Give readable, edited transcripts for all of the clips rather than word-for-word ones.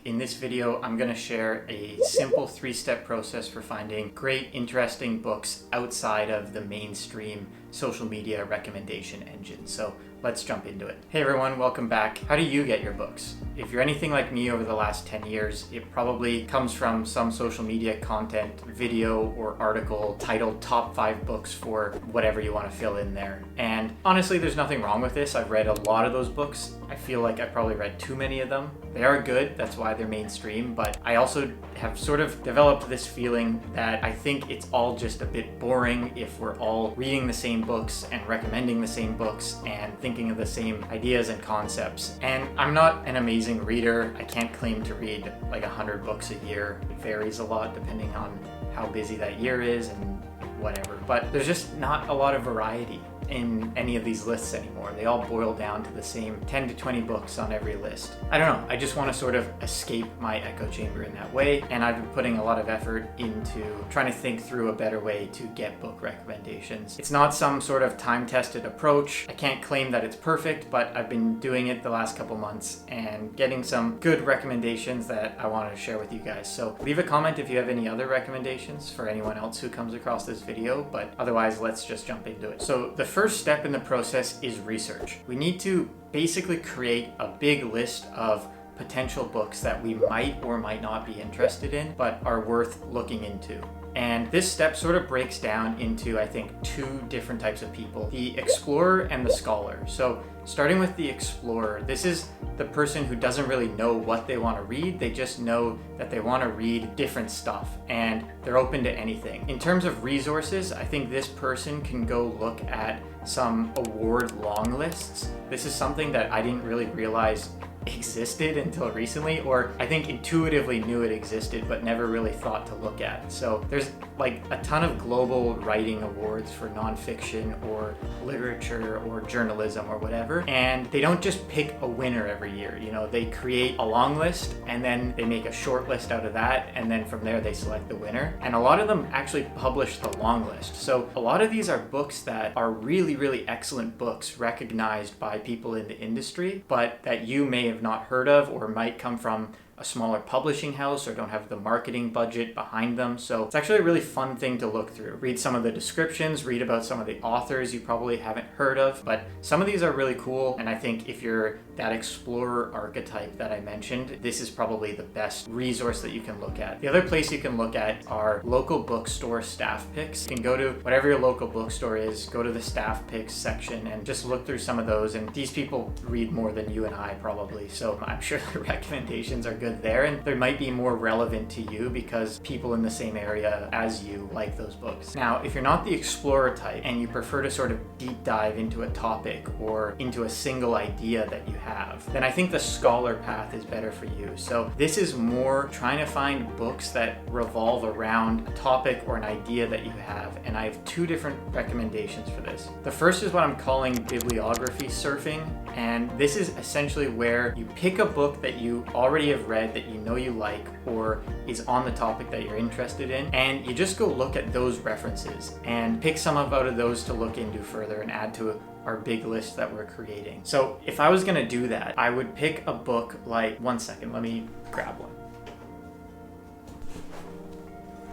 In this video, I'm going to share a simple 3-step process for finding great, interesting books outside of the mainstream social media recommendation engine. So let's jump into it. Hey everyone, welcome back. How do you get your books? If you're anything like me over the last 10 years, it probably comes from some social media content, video or article titled Top 5 Books for whatever you want to fill in there. And honestly, there's nothing wrong with this. I've read a lot of those books. I feel like I probably read too many of them. They are good, that's why they're mainstream, but I also have sort of developed this feeling that I think it's all just a bit boring if we're all reading the same books and recommending the same books and thinking of the same ideas and concepts. And I'm not an amazing reader. I can't claim to read like 100 books a year. It varies a lot depending on how busy that year is and whatever. But there's just not a lot of variety in any of these lists anymore. They all boil down to the same 10 to 20 books on every list. I don't know, I just want to sort of escape my echo chamber in that way, and I've been putting a lot of effort into trying to think through a better way to get book recommendations. It's not some sort of time-tested approach. I can't claim that it's perfect, but I've been doing it the last couple months and getting some good recommendations that I wanted to share with you guys. So leave a comment if you have any other recommendations for anyone else who comes across this video, but otherwise let's just jump into it. So the first step in the process is research. We need to basically create a big list of potential books that we might or might not be interested in, but are worth looking into. And this step sort of breaks down into, I think, two different types of people, the explorer and the scholar. So starting with the explorer, this is the person who doesn't really know what they want to read. They just know that they want to read different stuff and they're open to anything. In terms of resources, I think this person can go look at some award long lists. This is something that I didn't really realize existed until recently, or I think intuitively knew it existed but never really thought to look at. So there's like a ton of global writing awards for nonfiction or literature or journalism or whatever, and they don't just pick a winner every year. You know, they create a long list and then they make a short list out of that, and then from there they select the winner. And a lot of them actually publish the long list. So a lot of these are books that are really excellent books recognized by people in the industry, but that you may have not heard of or might come from a smaller publishing house or don't have the marketing budget behind them. So it's actually a really fun thing to look through. Read some of the descriptions, read about some of the authors you probably haven't heard of, but some of these are really cool. And I think if you're that explorer archetype that I mentioned, this is probably the best resource that you can look at. The other place you can look at are local bookstore staff picks. You can go to whatever your local bookstore is, go to the staff picks section and just look through some of those. And these people read more than you and I probably. So I'm sure the recommendations are good there, and they might be more relevant to you because people in the same area as you like those books. Now, if you're not the explorer type and you prefer to sort of deep dive into a topic or into a single idea that you have, then I think the scholar path is better for you. So this is more trying to find books that revolve around a topic or an idea that you have, and I have two different recommendations for this. The first is what I'm calling bibliography surfing, and this is essentially where you pick a book that you already have read that you know you like or is on the topic that you're interested in, and you just go look at those references and pick some out of those to look into further and add to our big list that we're creating. So if I was going to do that, I would pick a book like, one second, let me grab one.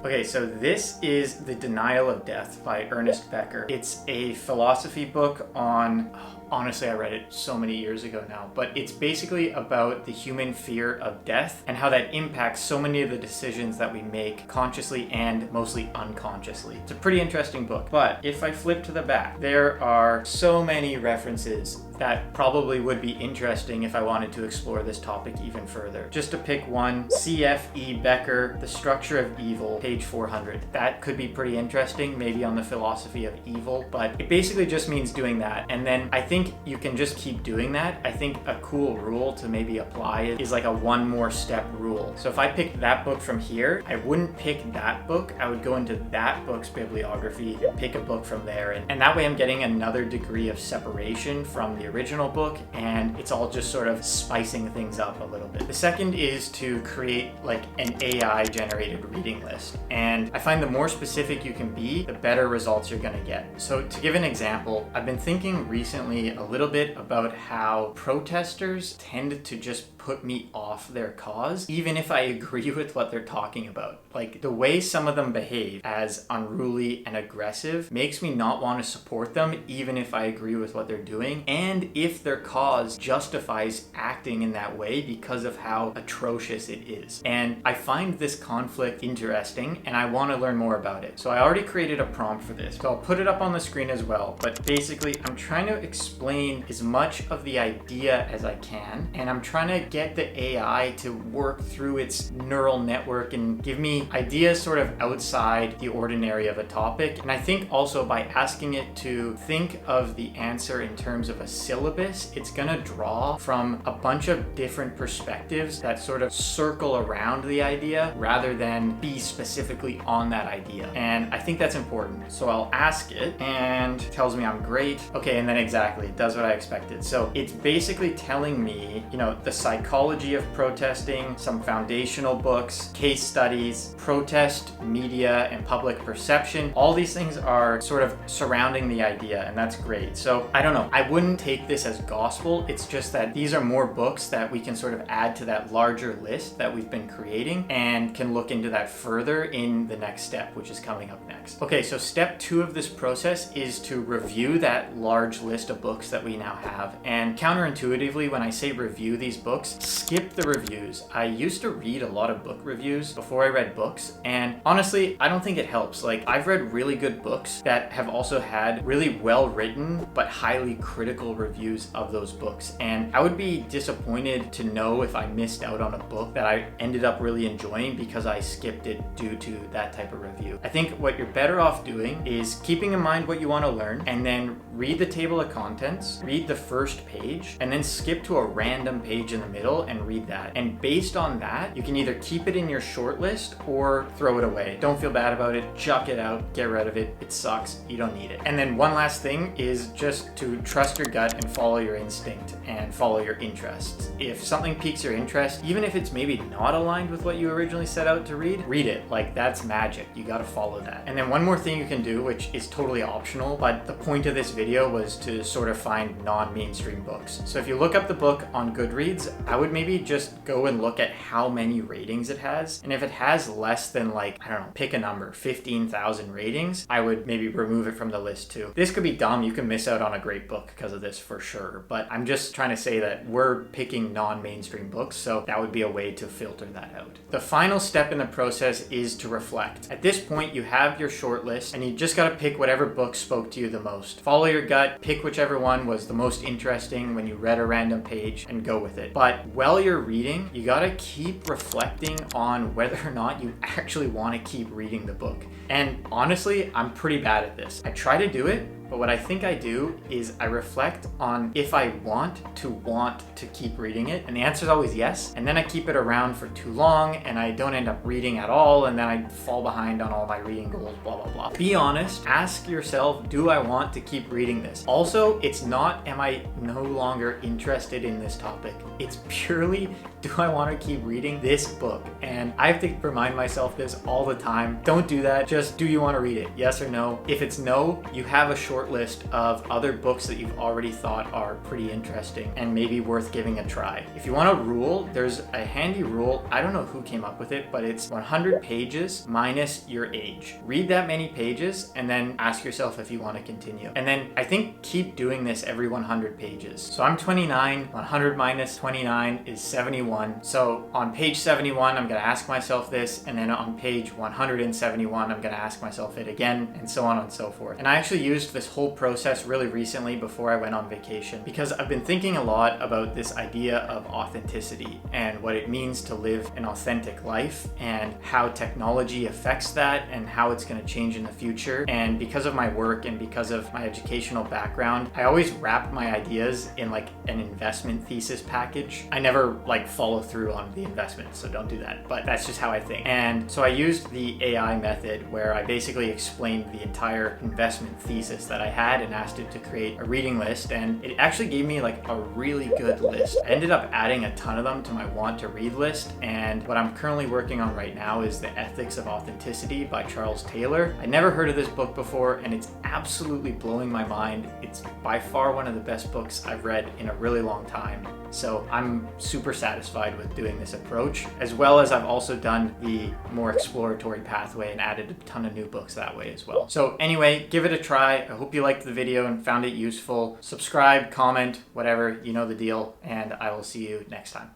Okay, so this is The Denial of Death by Ernest Becker. It's a philosophy book on, honestly, I read it so many years ago now, but it's basically about the human fear of death and how that impacts so many of the decisions that we make consciously and mostly unconsciously. It's a pretty interesting book, but if I flip to the back, there are so many references that probably would be interesting if I wanted to explore this topic even further. Just to pick one, C.F.E. Becker, The Structure of Evil, page 400. That could be pretty interesting, maybe on the philosophy of evil, but it basically just means doing that. And then I think you can just keep doing that. I think a cool rule to maybe apply is like a one more step rule. So if I picked that book from here, I wouldn't pick that book. I would go into that book's bibliography and pick a book from there. And that way I'm getting another degree of separation from the original book, and it's all just sort of spicing things up a little bit. The second is to create like an AI generated reading list, and I find the more specific you can be, the better results you're going to get. So to give an example, I've been thinking recently a little bit about how protesters tend to just put me off their cause, even if I agree with what they're talking about. Like, the way some of them behave as unruly and aggressive makes me not want to support them, even if I agree with what they're doing, and if their cause justifies acting in that way because of how atrocious it is. And I find this conflict interesting, and I want to learn more about it. So I already created a prompt for this, so I'll put it up on the screen as well. But basically, I'm trying to explain as much of the idea as I can, and I'm trying to get the AI to work through its neural network and give me ideas sort of outside the ordinary of a topic. And I think also by asking it to think of the answer in terms of a syllabus, it's gonna draw from a bunch of different perspectives that sort of circle around the idea rather than be specifically on that idea. And I think that's important. So I'll ask it, and it tells me I'm great. Okay, and then exactly, it does what I expected. So it's basically telling me, the psychology of protesting, some foundational books, case studies, protest, media, and public perception. All these things are sort of surrounding the idea, and that's great. So I don't know, I wouldn't take this as gospel. It's just that these are more books that we can sort of add to that larger list that we've been creating, and can look into that further in the next step, which is coming up next. Okay, so step 2 of this process is to review that large list of books that we now have. And counterintuitively, when I say review these books, skip the reviews. I used to read a lot of book reviews before I read books, and honestly, I don't think it helps. Like, I've read really good books that have also had really well written but highly critical reviews of those books, and I would be disappointed to know if I missed out on a book that I ended up really enjoying because I skipped it due to that type of review. I think what you're better off doing is keeping in mind what you want to learn, and then read the table of contents, read the first page, and then skip to a random page in the middle and read that. And based on that, you can either keep it in your short list or throw it away. Don't feel bad about it, chuck it out, get rid of it. It sucks, you don't need it. And then one last thing is just to trust your gut and follow your instinct and follow your interests. If something piques your interest, even if it's maybe not aligned with what you originally set out to read it. Like, that's magic. You gotta follow that. And then one more thing you can do, which is totally optional, but the point of this video was to sort of find non-mainstream books. So if you look up the book on Goodreads, I would maybe just go and look at how many ratings it has. And if it has less than, like, I don't know, pick a number, 15,000 ratings, I would maybe remove it from the list too. This could be dumb. You can miss out on a great book because of this for sure. But I'm just trying to say that we're picking non-mainstream books, so that would be a way to filter that out. The final step in the process is to reflect. At this point, you have your short list, and you just gotta pick whatever book spoke to you the most. Follow your gut, pick whichever one was the most interesting when you read a random page, and go with it. But while you're reading, you gotta keep reflecting on whether or not you actually want to keep reading the book. And honestly, I'm pretty bad at this. I try to do it, but what I think I do is I reflect on if I want to keep reading it. And the answer is always yes. And then I keep it around for too long and I don't end up reading at all. And then I fall behind on all my reading goals, blah, blah, blah. Be honest. Ask yourself, do I want to keep reading this? Also, it's not, am I no longer interested in this topic? It's purely, do I want to keep reading this book? And I have to remind myself this all the time. Don't do that. Just, do you want to read it? Yes or no? If it's no, you have a short list of other books that you've already thought are pretty interesting and maybe worth giving a try. If you want a rule, there's a handy rule. I don't know who came up with it, but it's 100 pages minus your age. Read that many pages and then ask yourself if you want to continue. And then I think keep doing this every 100 pages. So I'm 29, 100 minus 29 is 71. So on page 71, I'm going to ask myself this, and then on page 171, I'm going to ask myself it again, and so on and so forth. And I actually used this whole process really recently before I went on vacation, because I've been thinking a lot about this idea of authenticity and what it means to live an authentic life and how technology affects that and how it's going to change in the future. And because of my work and because of my educational background, I always wrap my ideas in like an investment thesis package. I never like follow through on the investment, so don't do that, but that's just how I think. And so I used the AI method where I basically explained the entire investment thesis that I had and asked it to create a reading list, and it actually gave me like a really good list. I ended up adding a ton of them to my want to read list, and what I'm currently working on right now is The Ethics of Authenticity by Charles Taylor. I never heard of this book before, and it's absolutely blowing my mind. It's by far one of the best books I've read in a really long time. So I'm super satisfied with doing this approach, as well as I've also done the more exploratory pathway and added a ton of new books that way as well. So anyway, give it a try. I hope you liked the video and found it useful. Subscribe, comment, whatever, you know the deal, and I will see you next time.